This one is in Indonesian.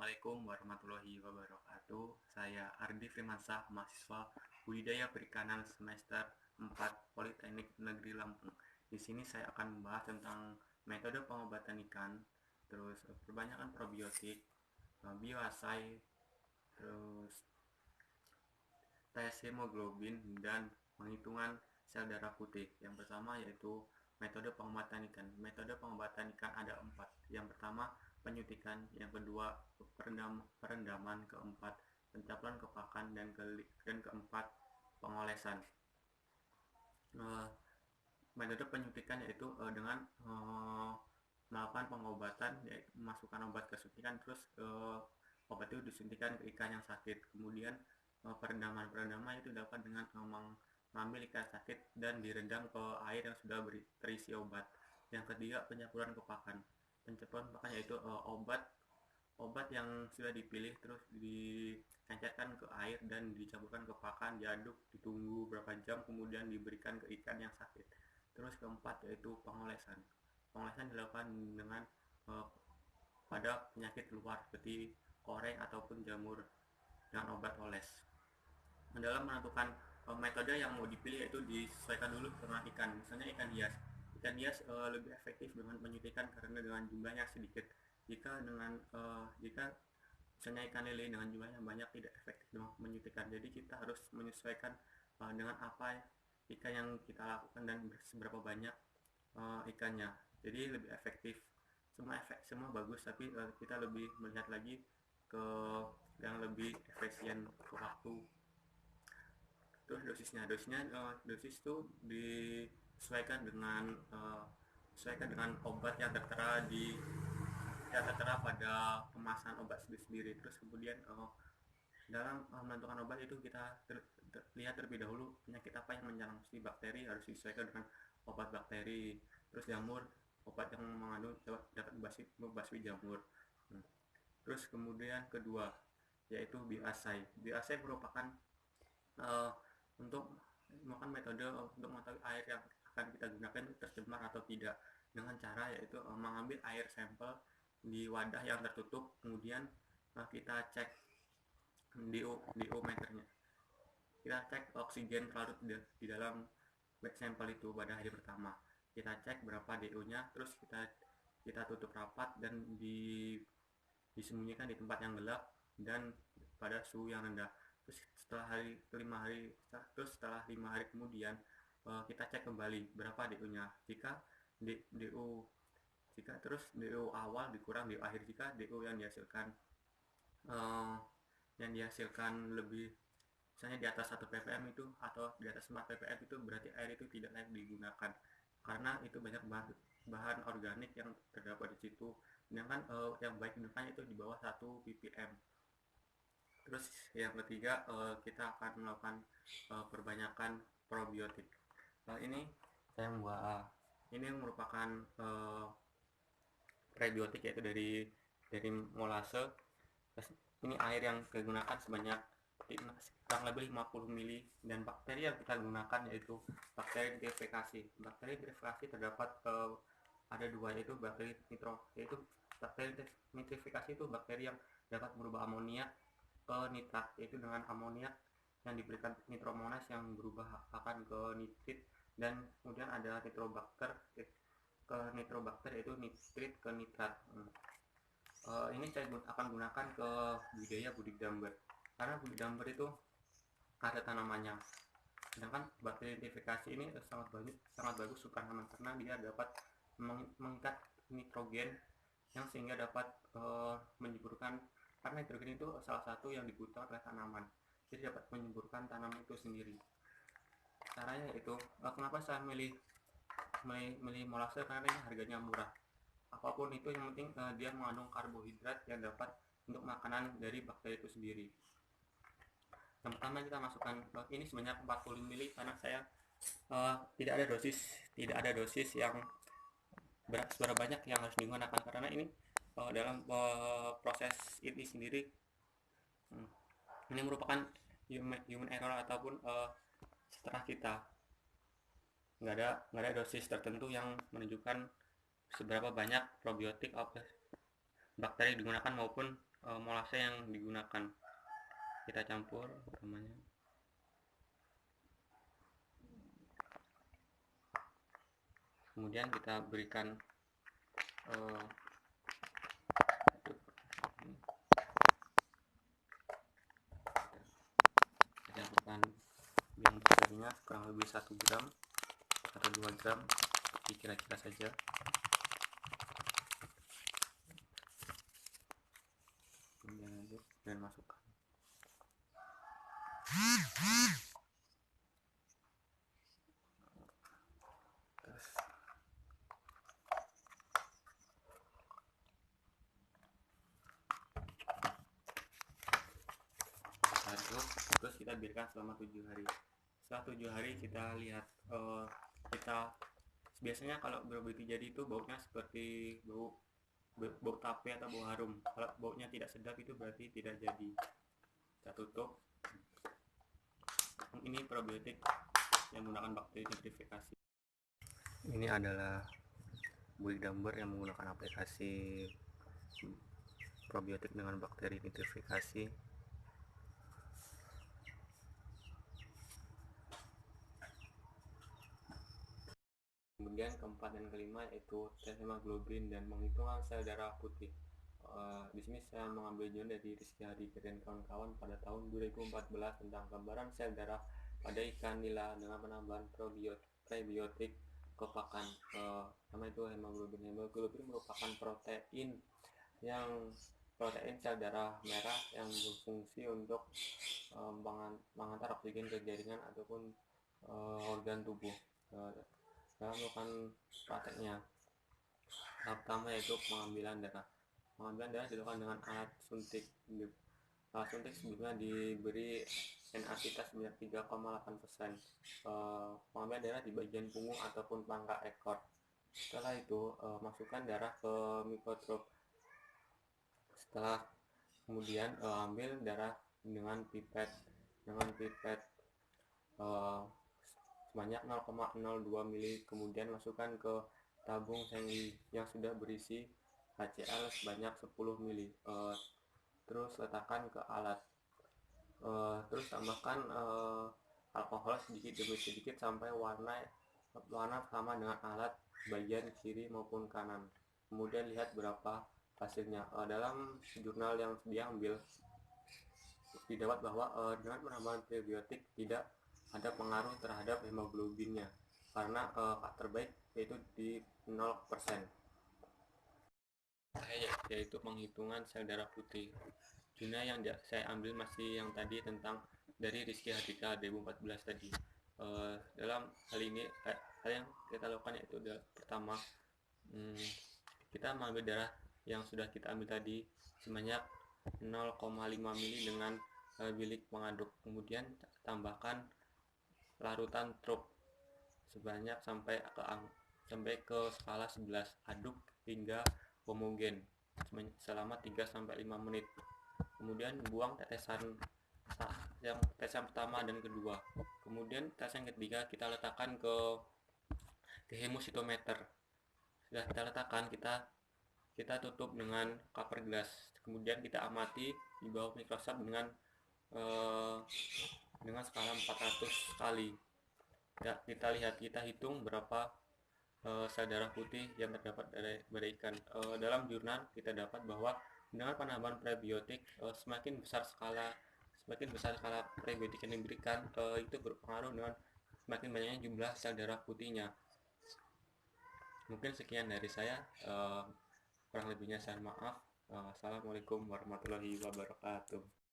Assalamualaikum warahmatullahi wabarakatuh. Saya Ardi Firmansah, mahasiswa Budidaya Perikanan semester 4 Politeknik Negeri Lampung. Di sini saya akan membahas tentang metode pengobatan ikan, terus perbanyakan probiotik, bioasai, terus tes hemoglobin, dan penghitungan sel darah putih. Yang pertama yaitu metode pengobatan ikan. Metode pengobatan ikan ada 4. Yang pertama penyuntikan, yang kedua perendaman, keempat pencaplonan ke pakan, dan keempat pengolesan. Metode penyuntikan yaitu dengan melakukan pengobatan, yaitu memasukkan obat ke suntikan, terus obat itu disuntikan ke ikan yang sakit. Kemudian perendaman itu dapat dengan mengambil ikan sakit dan direndam ke air yang sudah terisi obat. Yang ketiga pencapluran ke pakan. Pencapluran pakan yaitu obat yang sudah dipilih terus diencerkan ke air dan dicampurkan ke pakan, diaduk, ditunggu berapa jam, kemudian diberikan ke ikan yang sakit. Terus keempat yaitu pengolesan. Pengolesan dilakukan dengan pada penyakit luar seperti koreng ataupun jamur dengan obat oles. Dalam menentukan metode yang mau dipilih yaitu disesuaikan dulu dengan ikan. Misalnya ikan hias. Ikan hias lebih efektif dengan penyuntikan karena dengan jumlahnya sedikit. Jika misalnya ikan lele dengan jumlahnya banyak, tidak efektif dengan menyuntikan. Jadi kita harus menyesuaikan dengan apa ikan yang kita lakukan dan seberapa banyak ikannya. Jadi lebih efektif. Semua bagus, tapi kita lebih melihat lagi ke yang lebih efisien ke waktu. Terus dosis itu disesuaikan dengan obat yang tertera pada kemasan obat sendiri. Terus kemudian dalam menentukan obat itu kita lihat terlebih dahulu penyakit apa yang menyerang. Si bakteri harus disesuaikan dengan obat bakteri. Terus jamur, obat yang mengandung dapat membasmi jamur. Terus kemudian kedua yaitu bioasai. Bioasai merupakan untuk melakukan metode untuk mengetahui air yang akan kita gunakan itu tercemar atau tidak, dengan cara yaitu mengambil air sampel di wadah yang tertutup, kemudian kita cek DO meternya. Kita cek oksigen terlarut di dalam sampel itu pada hari pertama. Kita cek berapa DO-nya, terus kita tutup rapat dan disembunyikan di tempat yang gelap dan pada suhu yang rendah. Terus setelah 5 hari kemudian kita cek kembali berapa DO-nya. Jika DO awal dikurang DO akhir, jika DO yang dihasilkan lebih, misalnya di atas 1 ppm itu atau di atas 4 ppm itu, berarti air itu tidak layak digunakan karena itu banyak bahan organik yang terdapat di situ. Sedangkan yang baik digunakan itu di bawah 1 ppm. Terus yang ketiga kita akan melakukan perbanyakan probiotik. Ini merupakan prebiotik, yaitu dari molase. Ini air yang digunakan sebanyak kurang lebih 50 ml, dan bakteri yang kita gunakan yaitu bakteri nitrifikasi. Bakteri nitrifikasi terdapat ada dua, yaitu bakteri nitrifikasi itu bakteri yang dapat merubah amonia ke nitrat, yaitu dengan amoniak yang diberikan nitromonas yang berubah akan ke nitrit, dan kemudian ada nitrobakter yaitu nitrit ke nitrat. Ini saya akan gunakan ke budidaya Budidamber karena Budidamber itu ada tanamannya. Sedangkan bakteri nitrifikasi ini sangat bagus untuk tanaman karena dia dapat mengikat nitrogen yang sehingga dapat menyuburkan, karena nitrogen itu salah satu yang dibutuhkan oleh tanaman, jadi dapat menyuburkan tanaman itu sendiri. Caranya yaitu, kenapa saya milih molase, karena ini harganya murah. Apapun itu yang penting dia mengandung karbohidrat yang dapat untuk makanan dari bakteri itu sendiri. Yang pertama kita masukkan ini sebanyak 40 ml karena saya tidak ada dosis yang seberapa banyak yang harus digunakan, karena ini dalam proses ini sendiri ini merupakan human error ataupun setelah kita nggak ada dosis tertentu yang menunjukkan seberapa banyak probiotik bakteri digunakan maupun molase yang digunakan. Kita campur namanya. Kemudian kita berikan kita campurkan yang besarnya kurang lebih 1 gram atau 2 gram, kira-kira saja. Kemudian lanjut dan masukkan. Terus kita biarkan selama 7 hari. Setelah 7 hari kita lihat, kita biasanya kalau berbiti jadi itu baunya seperti bau tape atau bau harum. Kalau baunya tidak sedap itu berarti tidak jadi. Kita tutup. Ini probiotik yang menggunakan bakteri nitrifikasi. Ini adalah buih damber yang menggunakan aplikasi probiotik dengan bakteri nitrifikasi. Kemudian keempat dan kelima yaitu tes hemoglobin dan menghitungkan sel darah putih. Di sini saya mengambil jawaban dari Rizky Hadi dan kawan-kawan pada tahun 2014 tentang gambaran sel darah pada ikan nila dengan penambahan prebiotik kopakan. Nama itu hemoglobin. Hemoglobin merupakan protein sel darah merah yang berfungsi untuk mengantar oksigen ke jaringan ataupun organ tubuh. Dalam melakukan prakteknya, tahap pertama yaitu pengambilan darah. Pengambilan darah dilakukan dengan alat suntik. Alat suntik sebelumnya diberi NaCl sebanyak 3,8%. Pengambilan darah di bagian punggung ataupun pangkal ekor. Setelah itu masukkan darah ke mikroskop. Setelah kemudian ambil darah dengan pipet sebanyak 0,02 mili, kemudian masukkan ke tabung yang sudah berisi HCl sebanyak 10 mili. Terus letakkan ke alat. Terus tambahkan alkohol sedikit demi sedikit sampai warna sama dengan alat bagian kiri maupun kanan. Kemudian lihat berapa hasilnya. Dalam jurnal yang diambil didapat bahwa dengan penambahan prebiotik tidak ada pengaruh terhadap hemoglobinnya karena terbaik yaitu di 0%, yaitu penghitungan sel darah putih. Jurnal yang saya ambil masih yang tadi tentang dari Rizky Hardika 2014 tadi. Dalam hal ini hal yang kita lakukan yaitu pertama, kita mengambil darah yang sudah kita ambil tadi sebanyak 0,5 mili dengan bilik pengaduk. Kemudian tambahkan larutan trup sebanyak sampai ke skala 11. Aduk hingga homogen selama 3-5 menit. Kemudian buang tetesan pertama dan kedua. Kemudian tetesan ketiga kita letakkan ke hemositometer. Sudah kita letakkan, kita tutup dengan cover glass. Kemudian kita amati di bawah mikroskop dengan skala 400 kali. Kita lihat, kita hitung berapa sel darah putih yang terdapat dari ikan. Dalam jurnal kita dapat bahwa dengan penambahan prebiotik semakin besar skala prebiotik yang diberikan, itu berpengaruh dengan semakin banyaknya jumlah sel darah putihnya. Mungkin sekian dari saya, kurang lebihnya saya maaf. Assalamualaikum warahmatullahi wabarakatuh.